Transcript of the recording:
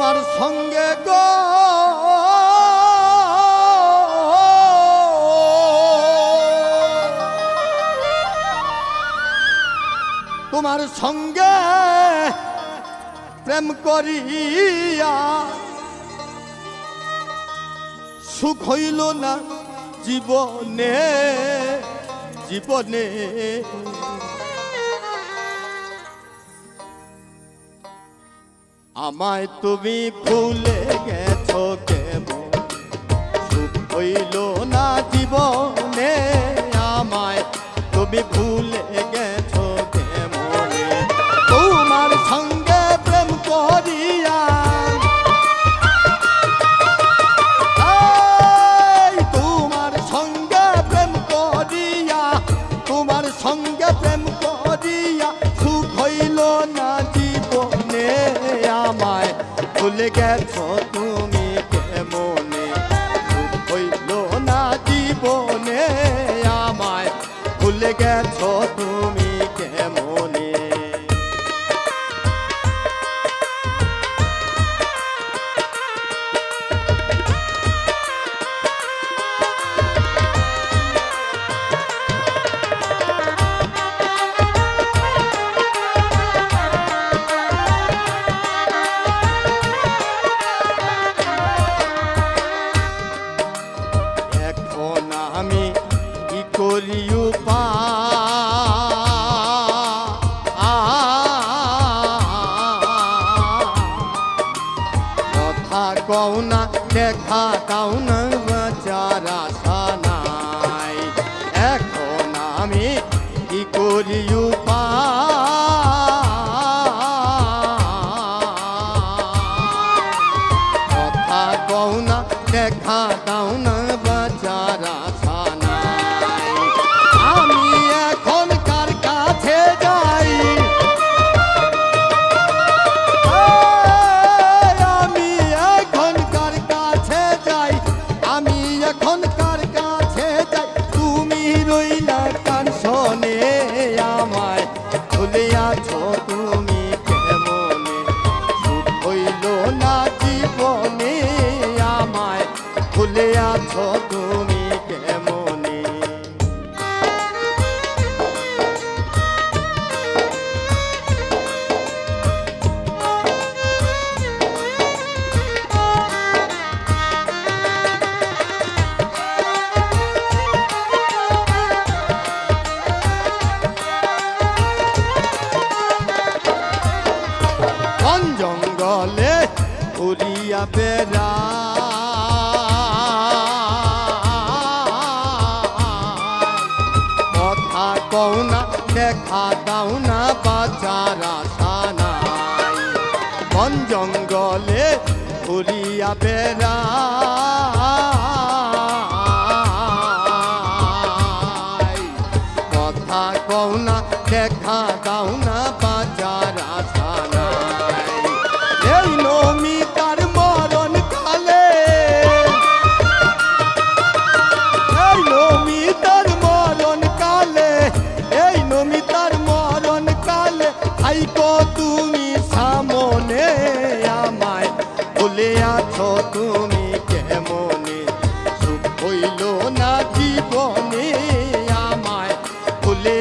তোমার সঙ্গে গো তোমার সঙ্গে প্রেম করিয়া সুখ হইল না জীবনে জীবনে আমায় তুমি ভুলে গেছো কেমন সুখ হইল না জীবনে আমায় তুমি ভুলে গেছো কেমনে তোমার সঙ্গে প্রেম করিয়া তোমার সঙ্গে প্রেম করিয়া তোমার সঙ্গে প্রেম করিয়া সুখ হইল না জীবনে আমায় ভুলে গেছো তুমি কেমনে সুখ হইল না জীবনে আমায় ভুলে গেছো তুমি কেমনে আমি কি করি কথা কও না দেখা দাও না বাঁচার আশা নাই এখন আমি কি করি কথা কও না দেখা দাও না বাঁচার আশা নাই আমি এখন কার কাছে যাই আমি এখন কার কাছে যাই আমি এখন কার কাছে যাই তুমি রইলা কান শোনে আমায় ভুলে আছো তুমি কেমনে সুখ হইল না জীবনে আমায় ভুলে আছো তুমি কেমনে বন জঙ্গলে ঘুরিয়া বেড়া কথা কও না দেখা দাও না বাঁচার আশা নাই বন জঙ্গলে ঘুরিয়া বেড়া কথা কও না দেখা দাও না বাঁচার আশা নাই এই নমিতার মরণ কালে এই নমিতার মরণ কালে এই নমিতার মরণ কালে আইকো তুমি সামনে আমায় ভুলে আছো তুমি কেমনে সুখ হইল না জীবনে আমায় ভুলে